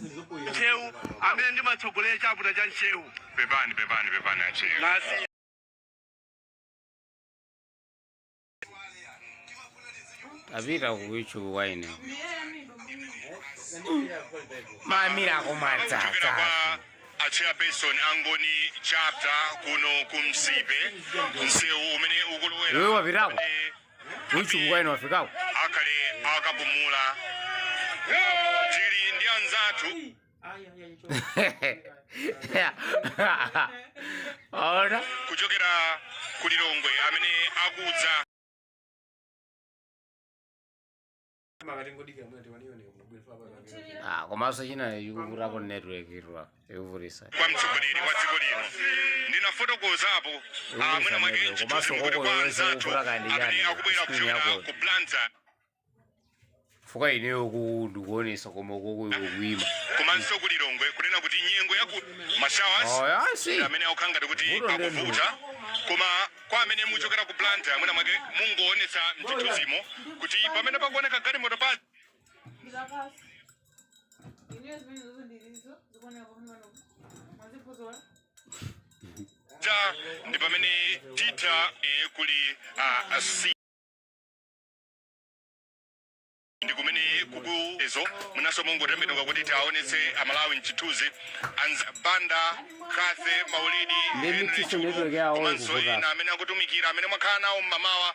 Nchewu amene ndimatsogolera chaputa cha Nchewu. Pepani Nchewu. Ngasi Avira kuichu waine. Mamira kumatata. Chairperson Angoni chapter kuno kumsipe Nsewu umene ukulowera. Wewe wavirako. Kuichu waine wafikako. Akale akapumula. Tili ndi anzathu. Ora Kuchokera kulilongwe amene akudza. komanso china yukuvurako network irwa yukuvurisa Kwa mtsogoleri wa dziko lino ndinafotokozapo mwina mwake komanso kuti kwa anzathu kokoweza amene akubwera kuchokera ku Blantyre fuka ineyo ndikuonesa koma kuima komanso kulilongwe kunena kuti nyengo ya ku mashowers amene akukhangati kuti akuvuta koma kwa amene muchokera ku Blantyre mwina mwake mungoonesa mchithunzimo kuti pamene pakuoneka galimoto pa ndi pamene tita kuli ndi kumene kukuezo munaso mungotembenuka kuti taonetse amalawi mchithunzi banda Kathe Maulidi komanso ina amene akutumikira amene mwakhala nawo mmamawa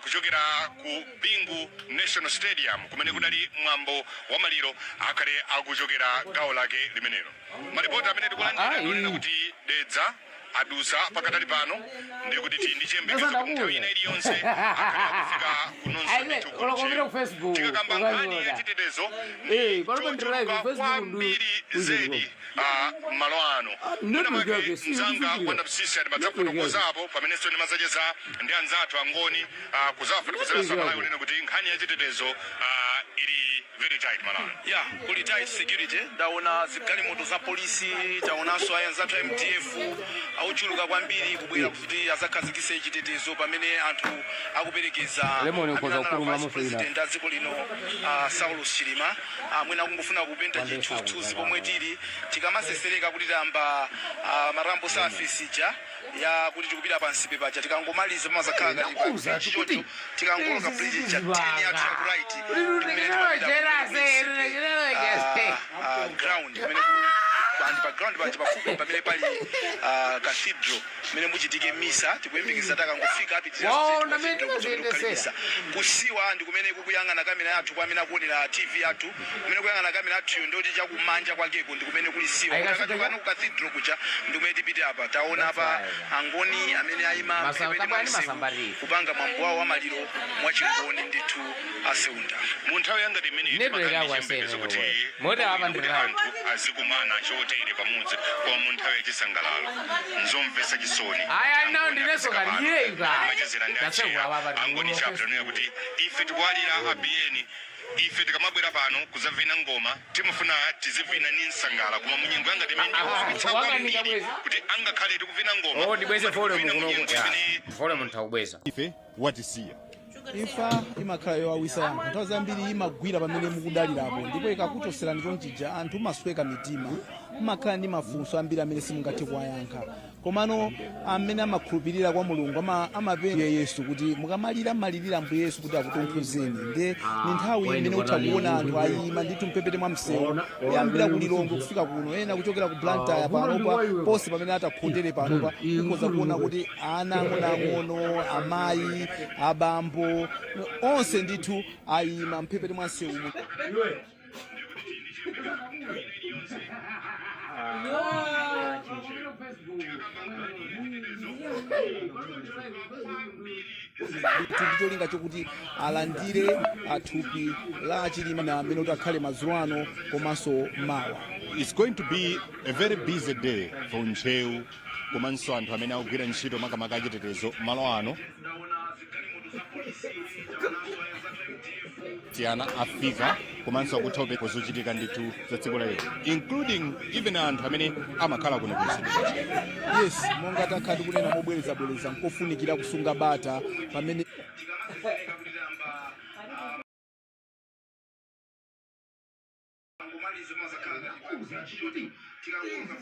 kuchokera ku Bingu National Stadium kumene kudali mwambo wa maliro akhale akuchokera gawo lake limenelo. Maripoti amene tikulandira kunena kuti dedza adusa pakatali pano ndi kuti ndi chiyembekezo kuti nthawi ina iliyonse akufika kunonso Facebook tikakamba nkhani yachitetezo kwambiri zedi malo ano munamake mzanga wandapsisi atimadzafotokozapo pamenenso ndimazacheza ndi anzathu angoni kuzafotokozeranso malawi kunena kuti nkhani yachitetezo ili very tight malo ano. ya kuli tight security ndaona zigalimoto za polisi taonanso anzathu MTF auchuluka kwambiri kubwera kuti azakhazikitse chitetezo pamene anthu akuperekeza president a dziko lino Saulus Chilima mwina akungofuna kupenta chithunzi pomwe tili tikamasesereka kuti tamba marambo surface ija ya kuti tikupita pansi paja tikangomaliza pamazakhala ngati chichocho tikangoloka bridge cha 10 ya to right ground ground pafupi pamene pali cathedral mene muchitike misa tikuyembekeza takangofika apitiriza kusiwa ndi kumene kukuyang'ana kamera yathu kwa amene akuonera TV yathu kumene kuyang'ana kamera yathu ndoti chakumanja kwakeko ndi kumene kuli siwa kutakatokana ku cathedral kuja ndi kumene tipite apa taona apa angoni amene ayima kupanga mwambo wawo wa maliro mwachingoni ndithu aseunda mu nthawi yangati imene timakanichembekezo kuti azikumana chotere pamudzi kwa mu nthawi yachisangalalo nzomvesa chisoni angoni chapter noya kuti ife tikuwalira abiyeni ife tikamabwera pano kuzavina ngoma timufuna tizivina ni nsangala koma munyengo yangati imene kuti angakhale tikuvina ngoma ndibweze fole munthaubweza ife watisiya imfa imakhala yowawisa yankho nthawi zambiri imagwira pamene mukudalirapo ndipo ikakuchoserani chonchija anthu masweka mitima mumakhala ndi mafunso ambiri amene simungathe kuwayankha komano amene amakhulupirira kwa mulungu amapempha Yesu kuti mukamalira malirira Ambuye Yesu kuti akutonthozeni ndi ni nthawi imene utha kuona anthu ayima ndithu mpepete mwa msewu yambira kulilongo kufika kuno ena kuchokera ku Blantyre panopa posi pamene atakhondere panopa ukhoza kuona kuti ana ang'ono amayi abambo onse ndithu ayima mpepete mwa msewu cholinga chokuti alandire athupi la Chilima amene kuti akhale madzulo ano komanso mawa. It's going to be a very busy day for Nchewu komanso anthu amene akugwira ntchito makamaka achitetezo malo ano tiana afika komanso akutha kupeko zochitika ndithu za tsiku la lero including even anthu amene amakhala kuno kunsika. Yes, monga takhati kunena mobwereza nkofunikira kusunga bata pamene pomaliza mazakhala choti tikakonga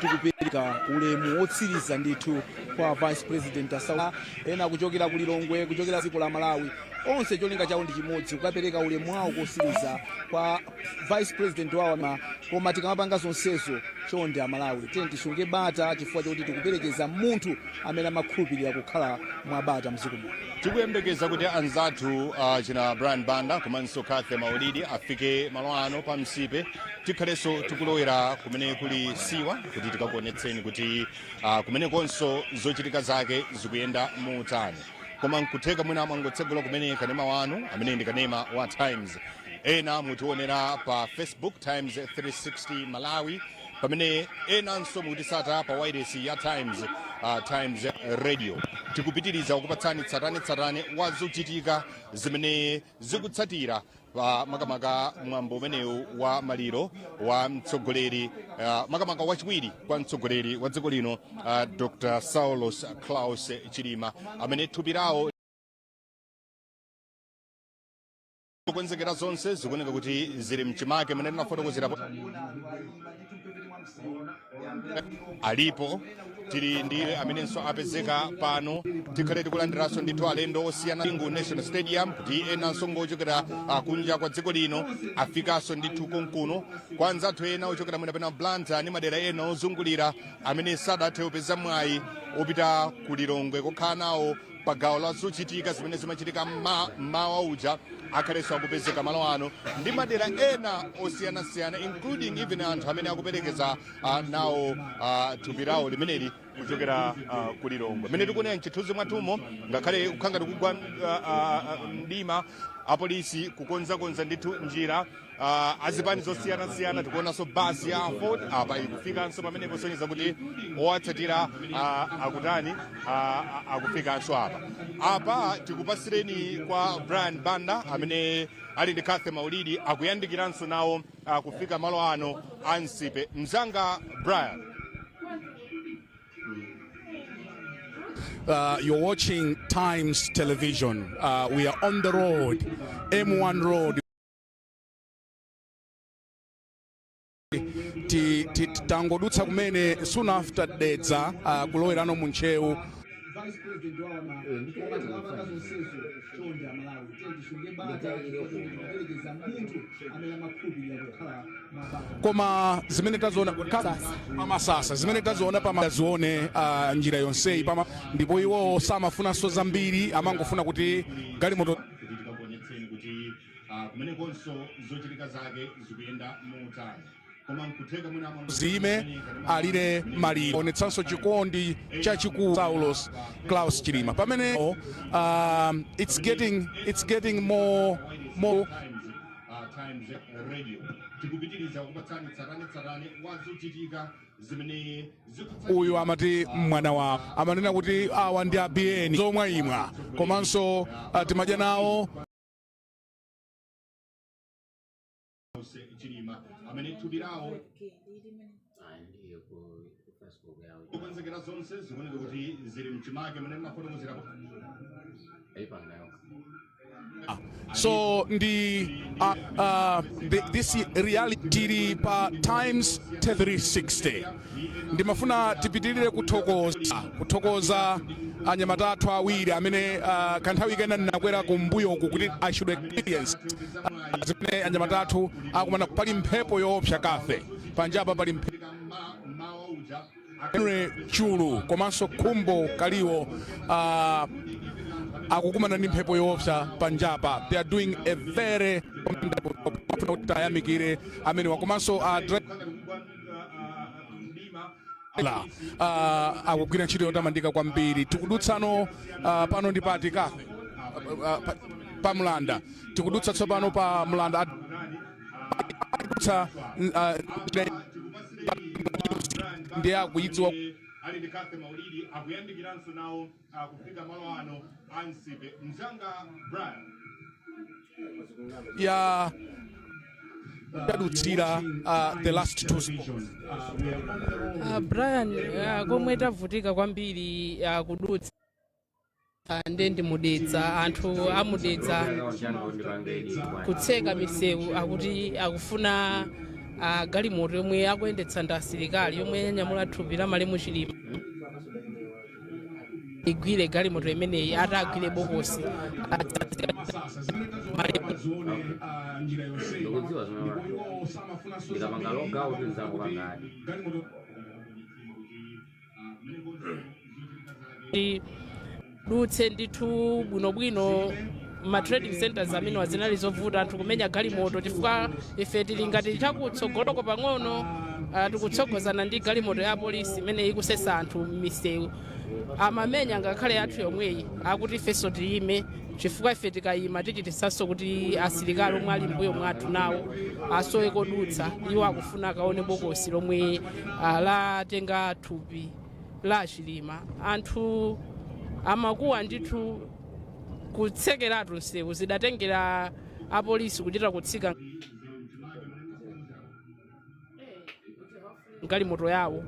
tikupereka ulemu wotsiriza ndithu kwa vice president asa ena kuchokera ku Lilongwe, kuchokera dziko la Malawi, onse cholinga chawo ndi chimodzi, kukapereka ulemu wawo kotsiriza kwa vice president wawo. Koma tikamapanga zonsezo chonde Amalawi tiyeni tisunge bata chifukwa choti tikuperekeza munthu amene amakhulupirira kukhala mwabata mdziko muno. tikuyembekeza kuti anzathu china Brian Banda komanso Kathe Maulidi afike malo ano pa msipe, tikhalenso tikulowera kumene kuli siwa kuti tikakuonetseni kuti kumenekonso zochitika zake zikuyenda mutani. Koma nkutheka mwina amangotsegula kumene kanema wanu amene ndi kanema wa Times, ena mutionera pa Facebook Times 360 Malawi, pamene enanso mukutisata pa wireless ya Times Radio. Tikupitiriza kukupatsani tsatane wa zochitika zimene zikutsatira pa makamaka mwambo umenewu wa maliro wa mtsogoleri makamaka wachiwiri kwa mtsogoleri wa dziko lino Dr. Saulos Klaus Chilima, amene thupi lawo kukonzekera zonse zikuoneka kuti zili mchimake amene tinafotokozerapo alipo. Tili ndi amenenso apezeka pano, tikhale tikulandiranso ndithu alendo osiyana Bingu National Stadium kuti enanso ngochokera kunja kwa dziko lino afikanso ndithu konkuno. Kwa anzathu ena ochokera mwina pena Blantyre ndi madera ena ozungulira amene sadathe kupeza mwayi opita ku Lilongwe kokhala nawo pa gawo la zochitika zimene zimachitika mmawa uja, akhalenso akupezeka malo ano ndi madera ena osiyanasiyana, including even anthu amene akuperekeza nawo thupi lawo limeneli kuchokera ku Lilongwe. Mene tikuonera mchithunzi mwathumo, ngakhale kukhanga tikugwa mdima, apolisi kukonzakonza ndithu njira, azipani zosiyanasiyana. Tikuonanso basi ya Ford apa ikufikanso pamene kusonyeza kuti owatsatira akutani akufikanso apa. Tikupasireni kwa Brian Banda amene ali ndi Kathe Maulidi akuyandikiranso nawo kufika malo ano ansipe. Mzanga Brian. You're watching Times Television. We are on the road, M1 Road. Tangodutsa kumene soon after dedza kulowerano munchewu. Vice President wawo tikamapanga zonsezo chonde Amalawi tiyeni tisunge bata kuperekeza munthu amene amakhulupirira kukhala mwabata. Koma zimene taziona pamasasa, zimene taziona pamazione njira yonseyi ndipo iwo samafunanso zambiri, amangofuna kuti galimoto kuti kumenekonso zochitika zake zikuyenda mutani. zime alire maliro onetsanso chikondi chachikulu Saulos Klaus Chilima pamene it's getting more Times Radio. Tikupitiriza kupatsani tsatane wa zochitika zimene uyu amati mwana wa amanena kuti awa ndi abiyeni zomwe imwa komanso timadya nawo Chilima amene thupi lawo kukonzekera zonse zikuoneka kuti zili mchimake amene mafotokozera. So this reality pa Times 360 ndimafuna tipitirire kuthokoza anyamata athu awiri amene kanthawi kena nakwera kumbuyo uku kuti I should experience zimene anyamata athu akumana pali mphepo yoopsa Kathe panjapa pali mphepo chulu komanso khumbo kaliwo akukumana ndi mphepo yoopsa panjapa. They are doing a very tayamikire amene wakomanso akugwira ntchito yotamandika kwambiri. Tikudutsano pano ndi pati Kathe pa Mlanda, tikudutsa tsopano pa Mlanda ndi akuyidziwa ali ndi Kathe Maulidi akuyandikiranso nawo kufika malo ano ansipe. Mzanga Brian ya tadutsira the last two sports. Brian komwe tavutika kwambiri kudutsa Ndendi mudedza anthu amudedza kutseka misewu akuti akufuna galimoto yomwe akuyendetsa ndi asilikali yomwe yanyamula thupi la Malemu Chilima igwire galimoto imeneyi atagwire bokosi dutse ndithu bwinobwino ma trading centers amene wazinali zovuta anthu kumenya galimoto chifukwa ife tili ngati chakutsogoloko pang'ono tikutsogozana ndi galimoto ya polisi imene ikusesa anthu m'misewu amamenya ngakhale athu yomweyi akuti ifenso tiyime chifukwa ife tikayima tichitisanso kuti asilikali omwe ali mbuyo mwathu nawo asowe kodutsa iwo akufuna akaone bokosi lomwe latenga thupi la Chilima anthu amakuwa ndithu kutsekeratu nsewu zidatengera apolisi kuchita kutsika galimoto yawo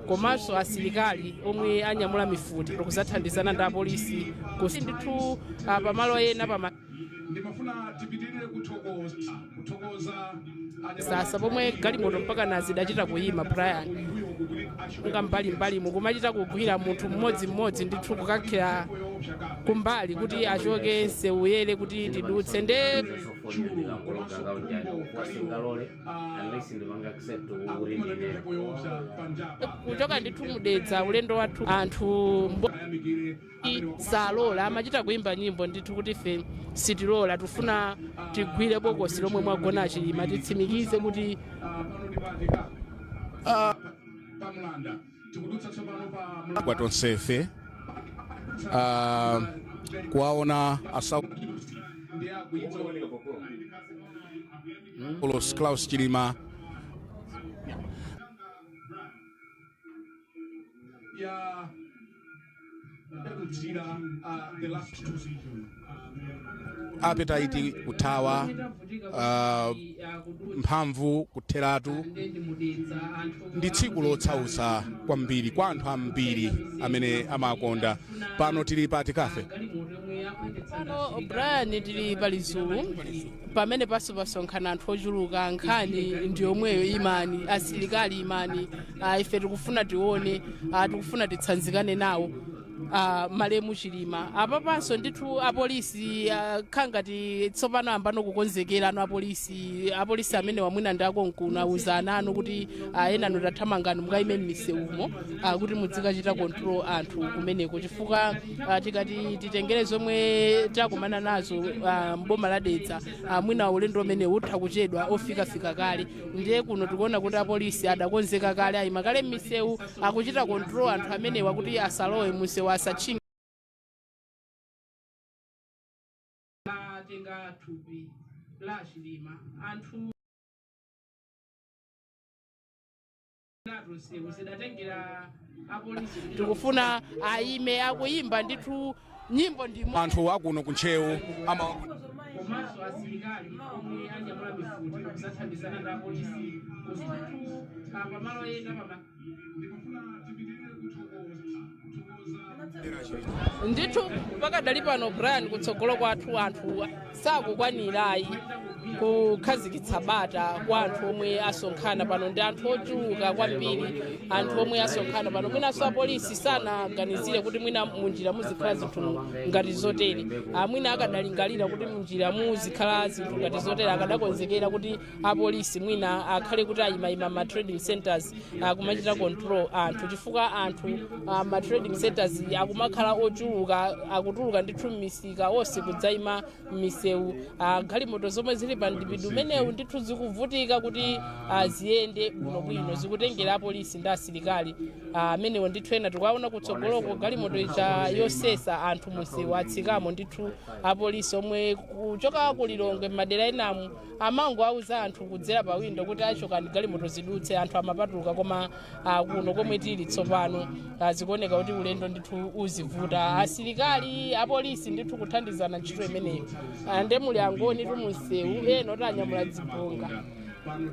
komanso asilikali omwe anyamula mifuti tikuzathandizana ndi apolisi kusi ndithu pamalo ena ndimafuna tipitirire kuthokoza sasa pomwe galimoto mpaka nazidachita kuyima Brian nga mbali mukumachita kugwira munthu mmodzi ndithu kukakhira kumbali kuti achoke nsewuyere kuti tidutse nde kuchoka ndithu mudedza ulendo wathu anthu salola amachita kuimba nyimbo ndithu kuti ife sitilola tufuna tigwire bokosi lomwe mwagona Chilima titsimikize kuti kwa tonsefe kuwaona Klaus Chilima appetite kuthawa mphamvu kutheratu ndi tsiku lotsausa kwambiri kwa anthu ambiri amene amakonda pano tili pa Tikafe pano Brian tili palizulu pamene pasonkhana anthu ochuluka nkhani ndi yomweyo imani asilikali imani ife tikufuna tione tikufuna titsanzikane nawo Malemu Chilima apapanso ndithu apolisi khangati tsopano ambano kukonzekera ano apolisi amene wamwina ndi akonkuna uzana anu kuti enano tathamangani mukayime m'misewumo kuti mudzikachita control anthu kumeneko chifukwa tikati titengere zomwe takumana nazo mboma ladedza mwina ulendo umene utha kuchedwa ofikafika kale ndiye kuno tikuona kuti apolisi adakonzeka kale ayima kale m'misewu akuchita control anthu amenewa kuti asalowe musewu asachinga latenga thupi la Chilima anthu tikufuna ayime akuyimba ndithu nyimbo ndi anthu akuno kuntchewu komanso asilikali omwe anyamula mifuti kuzathandizana ndi apolisi kuzithu pamalo ena ndithu pakadali pano Brian kutsogolo kwathu anthu sakukwanirayi kukhazikitsa bata kwa anthu omwe asonkhana pano ndi anthu ochuluka kwambiri anthu omwe asonkhana pano mwinanso apolisi sanaganizire kuti mwina munjira muzikhala zinthu ngati zotere mwina akadalingalira kuti munjira muzikhala zinthu ngati zotere akadakonzekera kuti apolisi mwina akhale kuti ayimayima ma trading centers kumachita control anthu chifukwa anthu ma trading centers akumakhala ochuluka akutuluka ndithu m'misika onse kudzayima m'misewu galimoto zomwe zili pa ndipidu umenewu ndithu zikuvutika kuti ziyende bwinobwino zikutengera apolisi ndi asilikali amenewo ndithu ena tikuwaona kutsogoloko galimoto icha yosesa anthu musewu atsikamo ndithu apolisi omwe kuchoka kulilongwe m'madera enamu amango auza anthu kudzera pa windo kuti achoka ndi galimoto zidutse anthu amapatuluka koma kuno komwe tili tsopano zikuoneka kuti ulendo ndithu uzivuta asilikali apolisi ndithu kuthandizana ntchito imeneyo nde muli angoni tu munsewu eno tanyamula dzibonga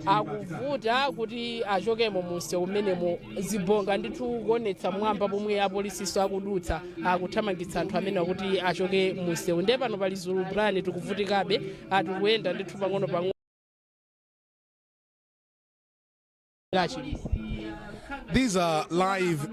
akuvuta kuti achokemo munse umenemo zibonga ndithu kuonetsa mwamba pomwe apolisiso akudutsa akuthamangitsa anthu amene akuti achoke munse nde pano pali Zulu Brand tikuvutikabe atikuyenda ndithu pang'ono. These are live.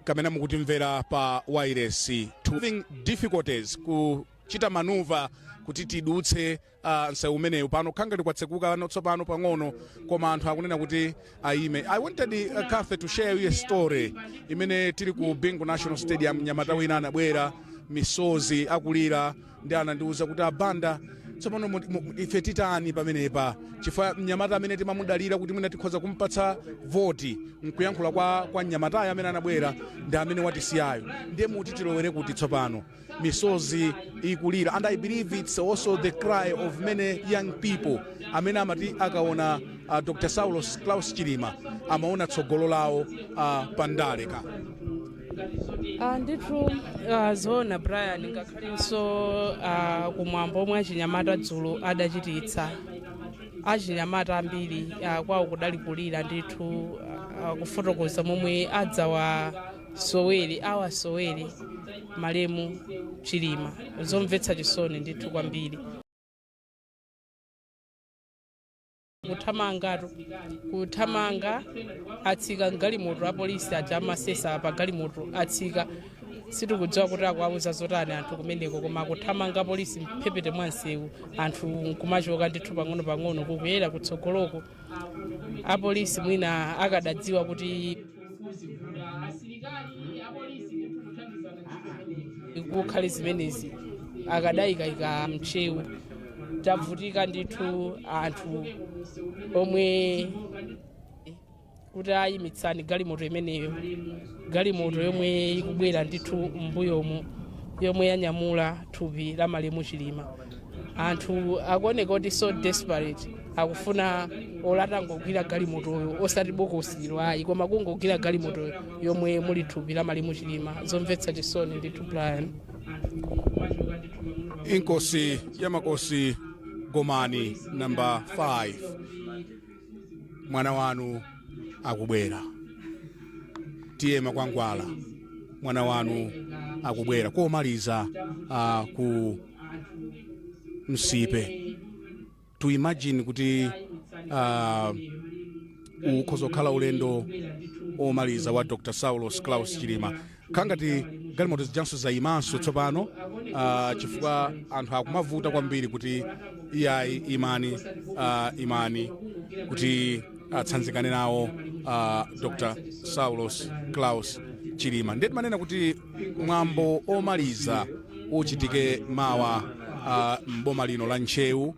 Kamene mukutimvera pa wireless having difficulties kuchita manuva kuti tidutse nsewu umenewu pano khangati kwatsekuka tsopano pang'ono koma anthu akunena kuti aime. I wanted Kathe to share a story imene tili ku Bingu National Stadium Nyamata wina anabwera misozi akulira ndi anandiuza kuti abanda tsopano ife titani pamenepa chifukwa Mnyamata amene timamudalira kuti mwina tikhoza kumpatsa voti nkuyankhula kwa Mnyamatayo amene anabwera ndi amene watisiyayo ndiye muti tilowere kuti tsopano misozi ikulira. And I believe it's also the cry of many young people amene amati akaona Dr. Saulos Klaus Chilima amaona tsogolo lawo pandaleka. Ndithu zoona Brian ngakhalinso kumwambo omwe achinyamata dzulo adachititsa achinyamata ambiri kwawo kudalikulira ndithu kufotokoza momwe awasowere Malemu Chilima zomvetsa chisoni ndithu kwambiri. Kuthamanga atsika galimoto apolisi aja amasesa pa galimoto atsika sitikudziwa kuti akuwauza zotani anthu kumeneko koma kuthamanga polisi mphepete mwa msewu anthu nkumachoka ndithu pang'ono kukuyera kutsogoloko apolisi mwina akadadziwa kuti kukhale zimenezi akadayikayika mchewu. Tavutika ndithu anthu omwe kuti ayimitsani galimoto imeneyo galimoto yomwe ikubwera ndithu mbuyomo yomwe yanyamula thupi la Malemu Chilima. Anthu akuoneka kuti so desperate akufuna olatangogwira galimotoyo osati bokosilo ayi koma kungogwira galimoto yomwe muli thupi la Malemu Chilima zomvetsa chisoni ndithu Brian. Inkosi yamakosi Gomani number 5 mwana wanu akubwera. Tiye Makwangwala mwana wanu akubwera komaliza ku Msipe. To imagine kuti ukhozokhala ulendo omaliza wa Dr. Saulos Klaus Chilima khangati galimoto zijanso zaimanso tsopano chifukwa anthu akumavuta kwambiri kuti iyayi imani kuti atsanzikane nawo Dr. Saulos Klaus Chilima. Ndeti manena kuti mwambo omaliza uchitike mawa mboma lino la Nchewu.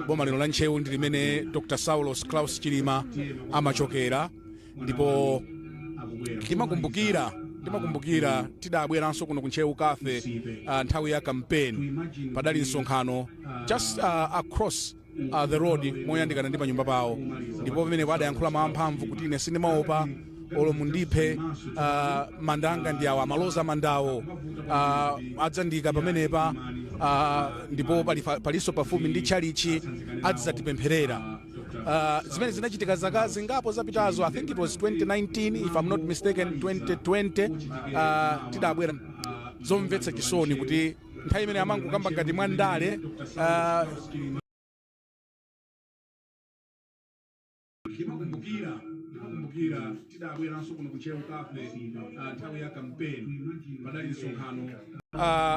Boma lino la Nchewu ndi limene Dr. Saulos Klaus Chilima amachokera ndipo timakumbukira tidabweranso kuno ku Nchewu Kathe nthawi ya campaign padali nsonkhano just across the road moyandikana ndi panyumba pawo ndipo pamene padayankhula mwamphamvu kuti ine sindimaopa olo mundiphe mandanga ndi awa maloza mandawo adzandika pamenepa ndipo paliso pafupi ndi chalichi adzatipempherera. Zimene zinachitika zaka zingapo zapitazo, I think it was 2019 if I'm not mistaken, 2020 tidabwera zomvetsa chisoni kuti nthawi imene amangokamba ngati mwandale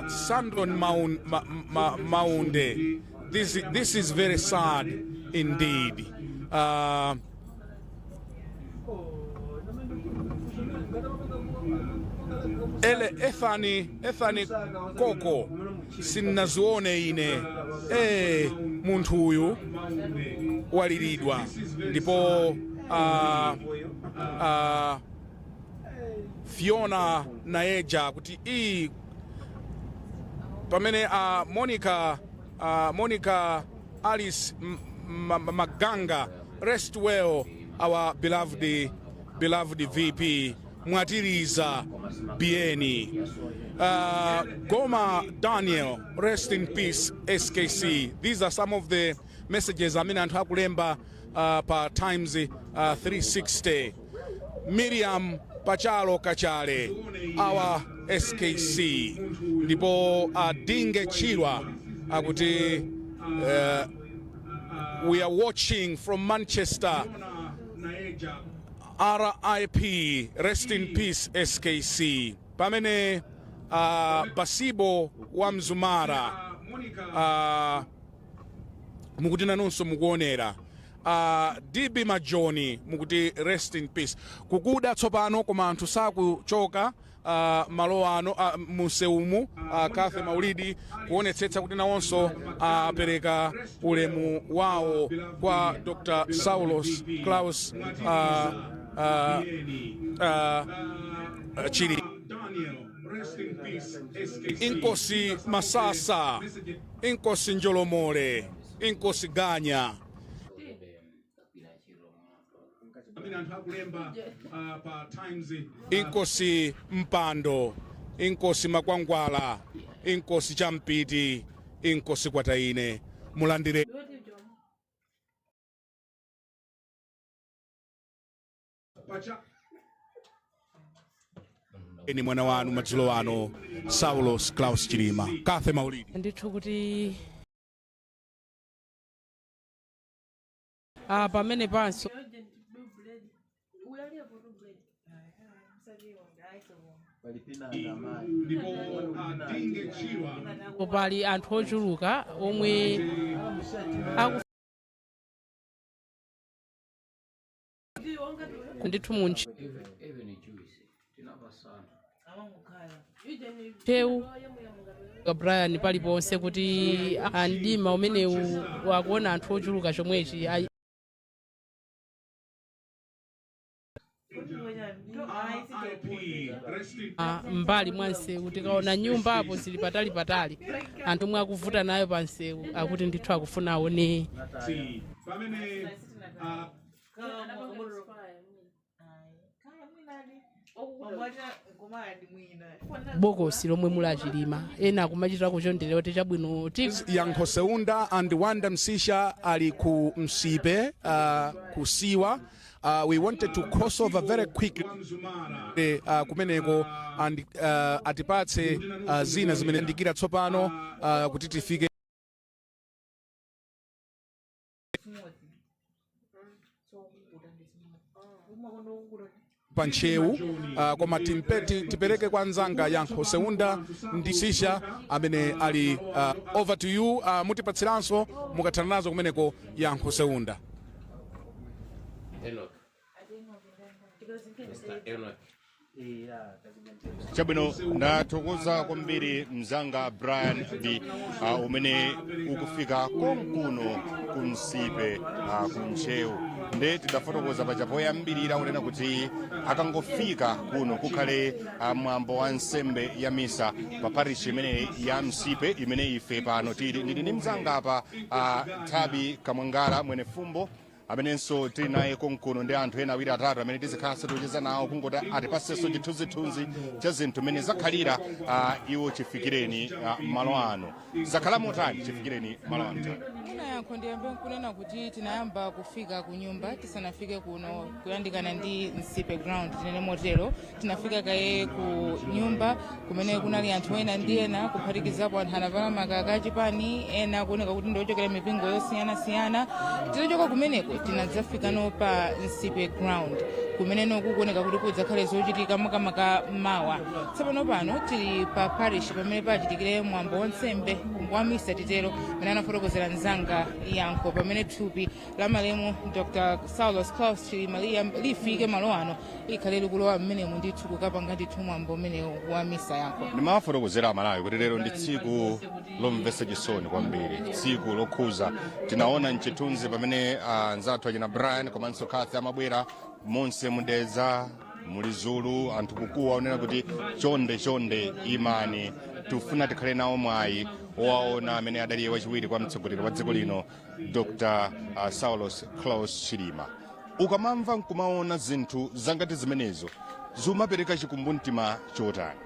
Sandon Maunde. This is very sad indeed. Ethani Koko sinazione ine munthu uyu waliridwa ndipo Fiona Naeja kuti pamene Monica Monica Alice Maganga, rest well, our beloved VP. Mwatiriza Bieni. Goma Daniel, rest in peace, SKC. These are some of the messages Amina Ntakulemba pa Times 360. Miriam Pachalo Kachale, our SKC. Ndipo Dinge Chirwa akuti we are watching from Manchester. RIP, rest in peace, SKC. Pamene Basibo wa Mzumara mukuti nanunso mukuonera. DB Majoni mukuti rest in peace. Kukuda tsopano koma anthu sakuchoka malo ano museumu Kathe Maulidi kuonetsetsa kuti nawonso apereka ulemu wawo kwa Dr. Saulos Klaus Chiri. Inkosi Masasa, Inkosi Njolomole, Inkosi Ganya. Inkosi Mpando, Inkosi Makwangwala, Inkosi Champiti, Inkosi Kwataine. Mulandire ni mwana wanu madzulo wano Saulos Klaus Chilima. Kathe Maulidi. Ndithu kuti pamene panso pali anthu ochuluka omwe ndithu munchi Teu Brian paliponse kuti andima umenewu wakuona anthu ochuluka chomwechi mbali mwansewu tikaona nyumba apo zili patali anthu omwe akuvuta nayo pansewu akuti ndithu akufuna aone bokosi lomwe mula Chilima ena kumachita kuchonderera kuti chabwino Yankho Seunda and Wanda Msisha ali ku Msipe kusiwa. We wanted to cross over very quickly kumeneko and atipatse zina zimene ndikira tsopano kuti tifike panchewu koma tipereke kwa nzanga Yankho Seunda ndi Sisha amene ali over to you. Mutipatsiranso mukathana nazo kumeneko Yankho Seunda. Chabwino ndathokoza kwambiri mzanga Brian B umene ukufika konkuno kumsipe kumchewu nde tidafotokoza pachapo yambirira unena kuti akangofika kuno kukhale mwambo wa nsembe ya misa pa parish imene ya Msipe imene ife pano tili ndi mzanga apa Thabi Kamwangala mwene fumbo amenenso tili naye konkuno ndi anthu ena awiri atatu amene tizikhalanso tocheza nawo kungoti atipasenso chithunzithunzi cha zinthu mmene zakhalira iwo chifikireni malo ano. Zakhala motani chifikireni malo ano? Yankho ndiyambe kunena kuti tinayamba kufika ku nyumba tisanafike kuno kuyandikana ndi Msipe ground tinene motero tinafika kaye ku nyumba kumene kunali anthu ena ndi ena kuphatikizapo anthu anavala makaka achipani ena kuoneka kuti ndiochokera mipingo yosiyanasiyana. Titachoka kumeneko tinadzafika no pa Msipe ground kumene kukuoneka kuti kudzakhale zochitika makamaka mawa. Tsopano pano tili pa parish pamene pachitikire mwambo wansembe wa misa titero mene anafotokozera nzanga Yankho pamene thupi la malemu Dr. Saulos Klaus Chilima lifike malo ano likhale likulowa mmenemu ndithu kukapanga ndithu mwambo umene wa misa Yankho. Ndimafotokozera Malawi kuti lero ndi tsiku lomvetsa chisoni kwambiri, tsiku lokhuza. Tinaona mchithunzi pamene nzathu achina Brian komanso Kathe amabwera monse mudedza muli Zulu anthu kukuwa unena kuti chonde imani tufuna tikhale nawo mwayi owaona amene adaliye wachiwiri kwa mtsogoleri wa dziko lino Dr. Saulos Klaus Chilima. Ukamamva nkumaona zinthu zangati zimenezo zimapereka chikumbumtima chotani?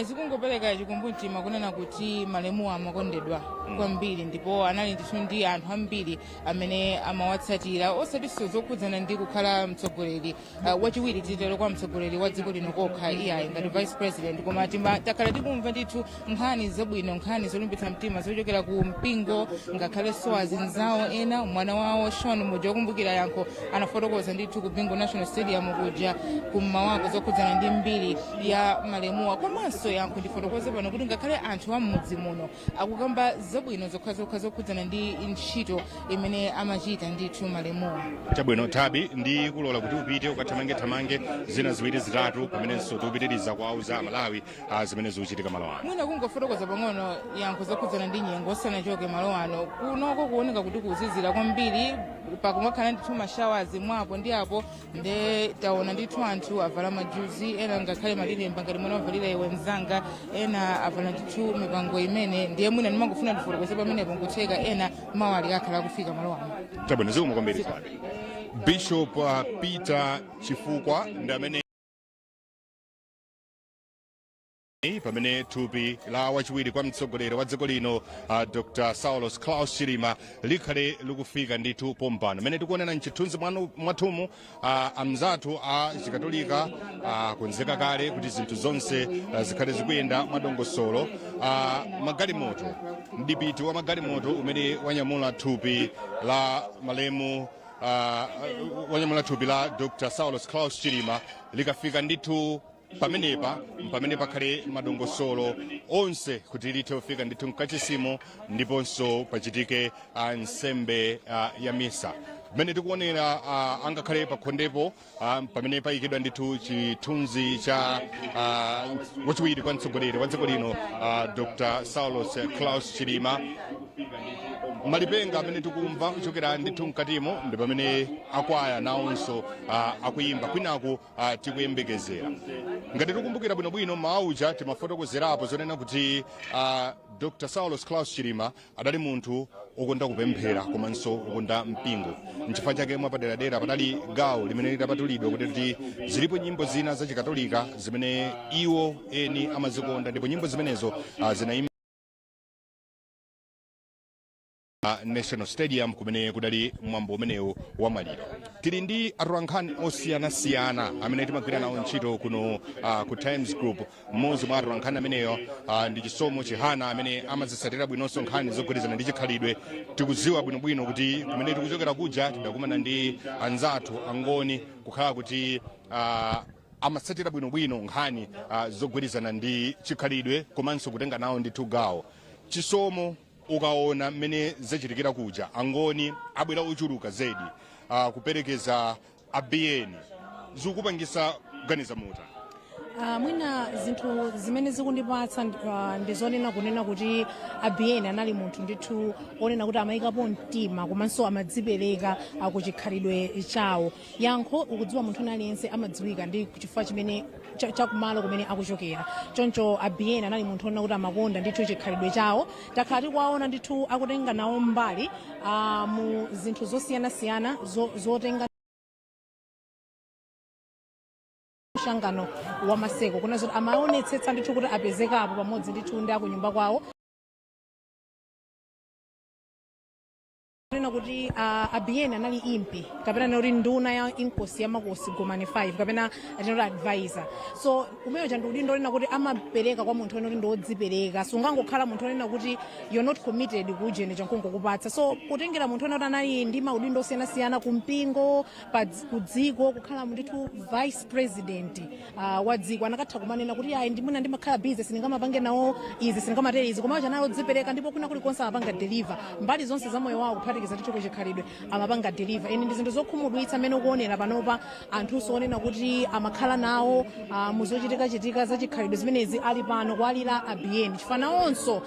zikungopereka chikumbumtima kunena kuti malemu amakondedwa kwambiri ndipo anali ndithu ndi anthu ambiri amene amawatsatira osatinso zokhudzana ndi kukhala mtsogoleri wachiwiri titero kwa mtsogoleri wa dziko lino kokha iyayi ngati vice president, koma takhala tikumva ndithu nkhani zabwino, nkhani zolimbitsa mtima zochokera ku mpingo ngakhalenso azinzawo ena. Mwana wawo Sean Muja wokumbukira yankho anafotokoza ndithu ku Bingu National Stadium kuja kum'mawako zokhudzana ndi mbiri ya malemuwa. Komanso yankho ndifotokoze pano kuti ngakhale anthu a m'mudzi muno akukamba zabwino zokhazokha zokhudzana ndi ntchito imene amachita ndithu malemuwa. Chabwino Thabi, ndi kulola kuti upite ukathamange zina ziwiri zitatu pamenenso tikupitiriza kuwauza Malawi zimene zikuchitika malo ano. Mwina kungofotokoza pang'ono yankho zokhudzana ndi nyengo osanachoke malo ano. Kunoko kuoneka kuti kuzizira kwambiri pakumakhala ndithu mashawazi mwapo ndi apo nde taona ndithu anthu avala majuzi, ena ngakhale malilemba ngati mwana wavalira iwe mzanga, ena avala ndithu mipango imene ndiye mwina ndimangofuna ndifotokoze pamenepo nkutheka ena mawali akhala kufika malo ano. Chabwino zikumukomberi kwake. Bishop Peter Chifukwa ndi amene pamene thupi la wachiwiri kwa mtsogoleri wa dziko lino Dr. Saulos Klaus Chilima likhale likufika ndithu pompano. Mene tikuonera mchithunzi mwathumu amzathu a chikatolika kunzeka kale kuti zinthu zonse zikhale zikuyenda mwadongosolo. Magalimoto, mdipiti wa magalimoto umene wanyamula thupi la malemu wanyamula thupi la Dr. Saulos Klaus Chilima likafika ndithu pamene pakhale madongosolo onse kuti lithe kufika ndithu mkachisimo ndiponso pachitike nsembe ya misa. Mene tikuonera angakhale pakhondepo pamene payikidwa ndithu chithunzi cha wachiwiri kwa mtsogoleri wa dziko lino Dr. Saulos Klaus Chilima. Malipenga amene tikumva kuchokera ndithu mkatimo ndi pamene akwaya nawonso akuyimba kwinaku tikuyembekezera. Ngati tikumbukira bwinobwino mauja timafotokozerapo zonena kuti Dr. Saulos Klaus Chilima adali munthu okonda kupemphera komanso okonda mpingo. Nchifukwa chake mwapaderadera padali gawo limene lidapatulidwa kuti zilipo nyimbo zina za chikatolika zimene iwo eni amazikonda ndipo nyimbo zimenezo zinayimba National Stadium kumene kudali mwambo umenewu wa maliro. Tili ndi atolankhani osiyanasiyana amene timagwira nawo ntchito kuno ku Times Group. Mmodzi mwa atolankhani ameneyo ndi Chisomo Chihana amene amazisatira bwinonso nkhani zogwirizana ndi chikhalidwe. Tikudziwa bwinobwino kuti kumene tikuchokera kuja tidakumana ndi anzathu angoni kukhala kuti amasatira bwinobwino nkhani zogwirizana ndi chikhalidwe komanso kutenga nawo ndithu gawo. Chisomo, ukaona mmene zachitikira kuja angoni abwera ochuluka zedi kuperekeza abiyeni zikupangisa kuganiza muta. Mwina zinthu zimene zikundipatsa ndizonena kunena kuti abiyeni anali munthu ndithu onena kuti amayikapo mtima komanso amadzipereka kuchikhalidwe chawo. Yankho ukudziwa munthu aliyense amadziwika ndi chifukwa chimene chakumalo kumene akuchokera. Choncho abiyeni anali munthu onena kuti amakonda ndithu chikhalidwe chawo. Takhala tikuwaona ndithu akutenga nawo mbali mu zinthu zosiyanasiyana zotenga mshangano wa maseko kuna zoti amaonetsetsa ndithu kuti apezekapo pamodzi ndithu ndi akunyumba kwawo. Nena kuti abiyeni anali impi kapena noti nduna ya inkosi ya makosi Gomani 5 kapena atinoti advisor. So umeyo chandudi ndonena kuti amapereka kwa munthu onoti ndodzipereka. Sungangokhala munthu onena kuti you're not committed kujene chankongo kupatsa. So kutengera munthu onoti anali ndi maudindo osiyanasiyana kumpingo kudziko kukhala ndithu vice president wa dziko anakatha kumanena kuti ayi ndimuna ndimakhala business ndingamapange nawo izi sindingamateri izi komayo chanalo dzipereka ndipo kuna kuli konse amapanga deliver mbali zonse za moyo wawo kuphatikiza ndithu kuchikhalidwe amapanga deliver. Eni ndi zinthu zokhumudwitsa amene ukuonera panopa anthu sonena kuti amakhala nawo muzochitika za chikhalidwe zimenezi ali pano kualira abiyeni chifukwa nawonso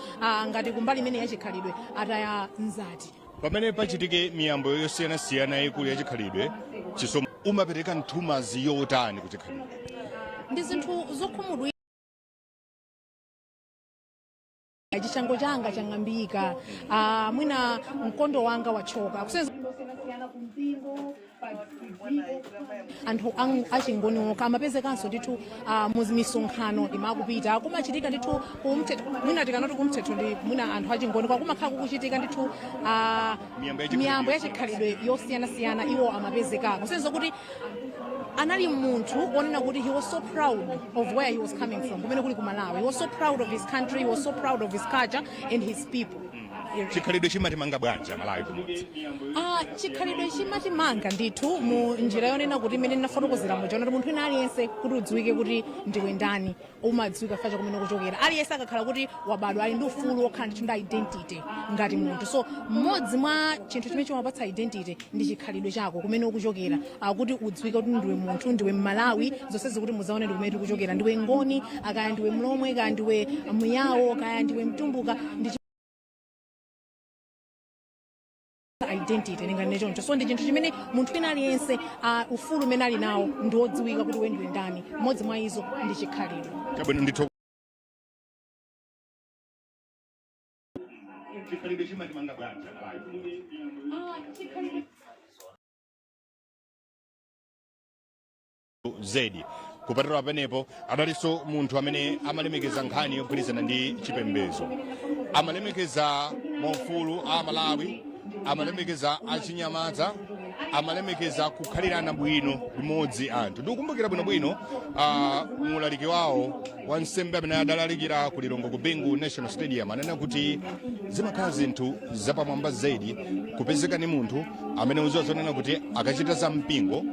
ngati kumbali imene ya chikhalidwe ataya nzati. Pamene pachitike miyambo yosiyanasiyana yaikulu ya chikhalidwe, Chisomo umapereka nthumazi yotani kuchikhalidwe? Ndi zinthu zokhumudwitsa Chishango changa chang'ambika, mwina mkondo wanga wachoka kusenza anthu achingoni okha amapezekanso ndithu mumisonkhano imakupita kumachitika ndithu mwina tikanati kumthetho ndi mwina anthu achingoni kwakumakhala kukuchitika ndithu miyambo yachikhalidwe yosiyanasiyana iwo amapezekako kusenza kuti anali munthu onena kuti he was so proud of where he was coming from kumene kuli ku Malawi. He was so proud of his country, he was so proud of his culture and his people. chikhalidwe chimatimanga bwanji Malawi kumudzi? Chikhalidwe chimatimanga ndithu mu njira yonena kuti imene ndinafotokozera muja kuti munthu ena aliyense kuti udziwike kuti ndiwe ndani, umadziwika facha kumene kuchokera. Aliyense akakhala kuti wabadwa ali ndi ufulu okhala ndithu ndi identity ngati munthu. So mmodzi mwa chinthu chimene chimapatsa identity ndi chikhalidwe chako kumene ukuchokera, kuti udziwike kuti ndiwe munthu, ndiwe Malawi, zonsezi kuti muzaone ndi kumene tikuchokera, ndiwe Ngoni, kaya ndiwe Mlomwe, kaya ndiwe Muyawo, kaya ndiwe Mtumbuka, ndi identity ningane choncho. So ndi chinthu chimene munthu ena aliyense ufulu umene ali nawo ndi odziwika kuti we ndiwe ndani. Mmodzi mwa izo ndi chikhalidwe. Chabwino ndithu chikhalidwe chimatimanga bwanji Malawi? Zedi kupatira penepo adalinso munthu amene amalemekeza nkhani yogwirizana ndi chipembedzo, amalemekeza maufulu a Malawi, amalemekeza achinyamata, amalemekeza kukhalirana bwino limodzi anthu. Ndikukumbukira bwinobwino mulaliki wawo wansembe amene adalalikira ku Lilongwe ku Bingu National Stadium anena kuti zimakhala zinthu zapamwamba zedi kupezeka ni munthu amene uzonena kuti akachita za mpingo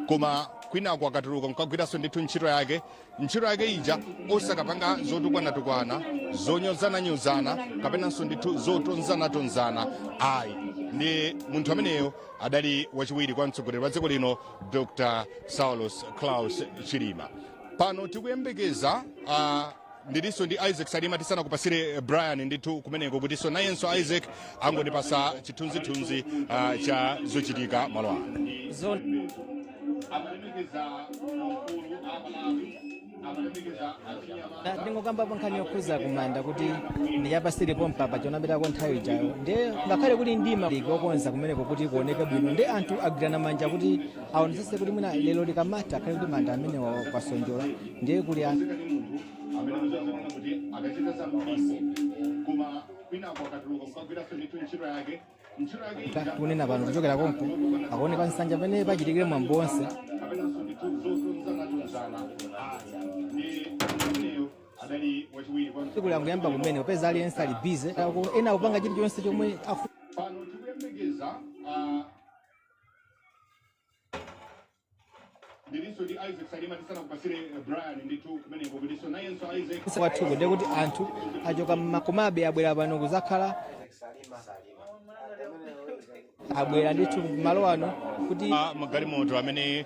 koma kwinako akatuluka nkagwiranso ndithu ntchito yake ija osakapanga zotukwana-tukwana, zonyozana-nyozana, kapenanso ndithu zotonzana-tonzana. Ayi, ndi munthu ameneyo adali wachiwiri kwa mtsogoleri wa dziko lino Dr. Saulos Klaus Chilima. Pano tikuyembekeza ndilinso ndi Isaac Salima tisana kupasire Brian ndithu kumeneko kutiso nayenso Isaac angondipasa chithunzithunzi cha zochitika malo ano. Ndingokamba nkhani yokhuza kumanda kuti ndiyapasiripo mpapa chonapitako nthawi ijayo nde ngakhale kuti ndima likokonza kumeneko kuti kuoneke bwino ndi anthu agwirana manja kuti aonetsetse kuti mwina lero likamata akhale kuti manda amene wasonjola ndiye kuli anthu kunena pano kuchokera konko akuoneka nsanja pamene pachitikire mwambo wonse. Kuli anguyamba kumene upeza aliyense ali bize ena kupanga chilichonse chomwe wathuko ndiye kuti anthu achoka makomabe abwera pano kuzakhala abwera ndithu malo ano kuti magalimoto amene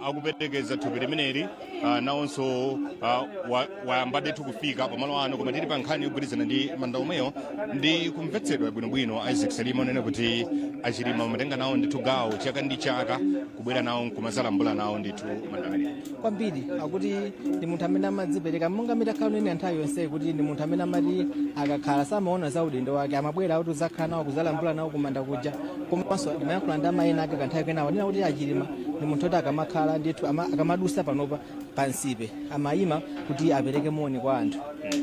akuperekeza thupi limeneli nawonso wayamba ndithu kufika pamalo ano, koma tili pa nkhani yogwirizana ndi manda omweyo ndi kumvetsedwa bwinobwino. Isaac Salima unene kuti achilima amatenga nawo ndithu gawo chaka ndi chaka kubwera nawo nkumazalambula nawo ndithu manda ameneyo kwambiri, akuti ndi munthu amene amadzipereka monga mitakhala unene anthawi yonse kuti ndi munthu amene amati akakhala samaona za udindo wake amabwera kuti uzakhala nawo kuzalambula nawo kumanda kuja. Komanso ndimayankhula ndi amayi ake kanthawi kenawo nena kuti achilima ndi munthu oti akamakhala ndithu akamadusa panopa pansipe amayima kuti apereke moni kwa anthu,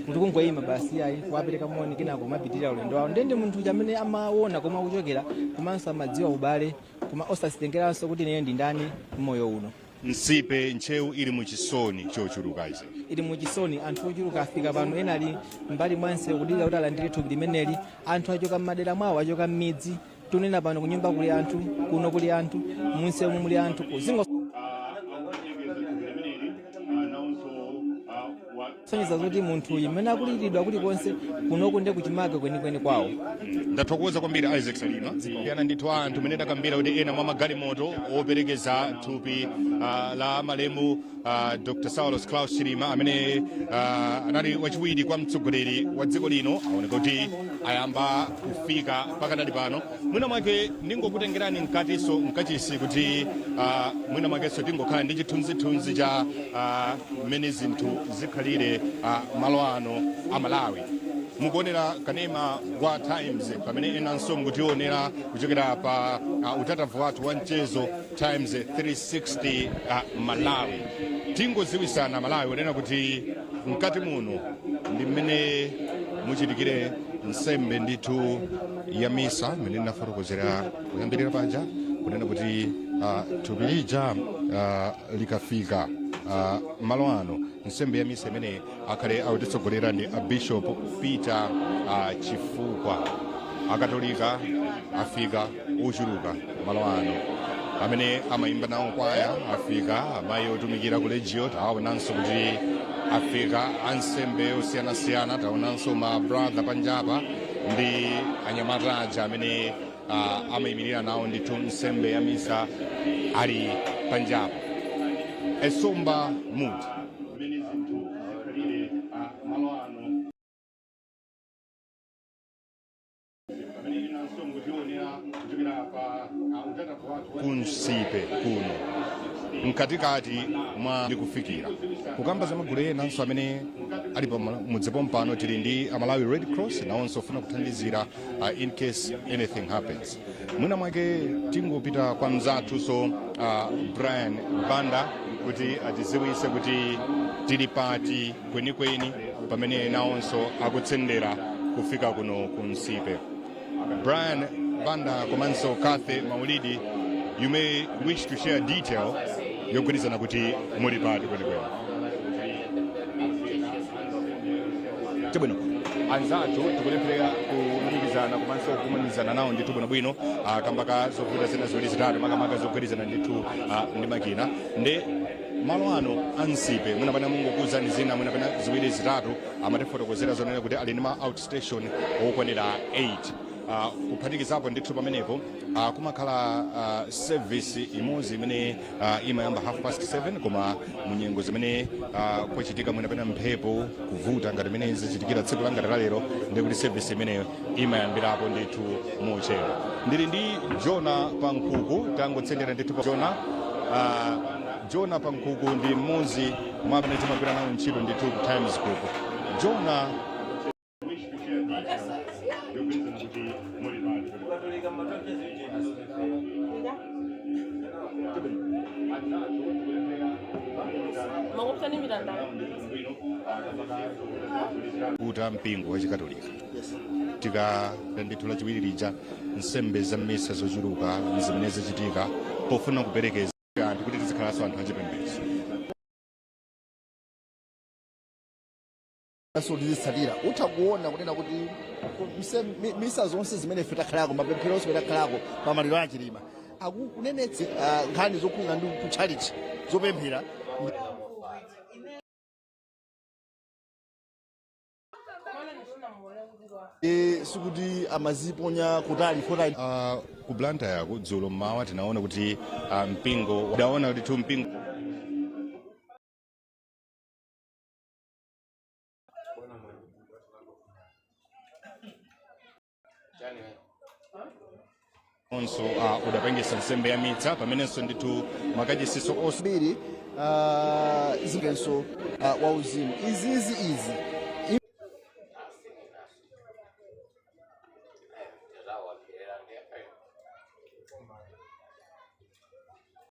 kuti kungoyima basi ayi kuwapereka moni kenako kumapitirira ulendo wawo. Ndi munthu amene amaona koma kuchokera komanso amadziwa ubale koma osasitengeranso kuti nene ndi ndani mmoyo uno. Nsipe ntcheu ili muchisoni chochuluka izi ili muchisoni anthu ochuluka afika pano ena ali mbali mwanse kudira kuti alandire thupi limeneli. Anthu achoka m'madera mwawo, achoka m'midzi, tunena pano kunyumba kuli anthu, kuno kuli anthu, munse umu muli anthu kuzingo sonyeza zoti munthu imene akuliridwa kuti konse kunoku ndi kuchimake kwenikweni kwawo. Ndathokoza kwambiri Isaac Salima. Yana ndithu anthu mene takambira kuti ena mwa magalimoto operekeza thupi la malemu Dr. Saulos Klaus Chilima amene anali wachiwiri kwa mtsogoleri wa dziko lino aoneka kuti ayamba kufika pakadali pano. Mwina mwake ndingokutengerani mkatiso mkachisi kuti mwina mwakenso tingokhala ndi chithunzithunzi cha mmene zinthu zikhalire malo ano a Malawi. mukuonera kanema wa Times pamene enanso mukutionera kuchokera pa utatavu wathu wa mchezo Times 360 Malawi. Tingoziwisana Malawi onena kuti mkati muno ndi mmene muchitikire nsembe ndithu ya misa mmene nafotokozera kuyambirira paja kunena kuti thupi lija likafika malo ano nsembe ya misa imene akhale akutitsogolera ndi Bishop Peter Chifukwa. Akatolika afika ochuluka malo ano amene amayimba nawo kwaya afika, amayi otumikira ku legio taonanso kuti afika, ansembe osiyanasiyana taonanso ma brother panjapa ndi anyamataja amene amayimirira nawo ndithu nsembe ya misa ali panjapa. Esomba Mood kunsipe kuno mkatikati mwa ndikufikira kukamba za magulu enanso amene ali pamudzipo mpano tili ndi Malawi Red Cross nawonso ofuna kuthandizira in case anything happens. Mwina mwake tingopita kwa mzathu so Brian Banda kuti atiziwise kuti tili pati kwenikweni pamene nawonso akutsendera kufika kuno kunsipe. Brian Banda komanso Kathe Maulidi, you may wish to share detail yogwirizana kuti muli pati kwenikweni. Tibwino anzathu tikulephereka kulumikizana komanso kumanizana nawo ndithu bwinobwino kambaka zovuta zina ziwiri zitatu makamaka zogwirizana ndithu ndi makina ndi malo ano ansipe mwinapana mungokuuzani zina mwinapana ziwiri zitatu amatifotokozera zonena kuti ali ndi ma outstation okwanira 8 kuphatikizapo ndithu pamenepo kumakhala service imodzi imene imayamba 7:30 koma munyengo zimene kwachitika mwinapena mphepo kuvuta ngati imene zichitikira tsiku la ngati lero ndi kuti service imeneyo imayambirapo ndithu mochera. Ndili ndi Jona Pankuku tangotsendera ndithu Jona Pankuku ndi mmodzi mwa amene timagwira nawo ntchito ndithu ku Times Group. Jona kuta mpingo wa Chikatolika tikadandithula chiwiri lija nsembe za misa zochuluka zimene zachitika pofuna kuperekeza anthu kuti tizikhalanso anthu achipembedzo. Tizitsatira utakuona kunena kuti misa zonse zimene ife takhalako mapemphero onse takhalako pamaliro achilima akunenetse nkhani zokhudza ndi kutchalichi zopemphera sikuti amaziponya kutali kotali. Ku Blantyre kudzulo mmawa tinaona kuti mpingo udaona kuti tu mpingo onso udapangisa nsembe ya mitsa pamenenso ndithu makachisiso osibiri zingenso wauzimu izi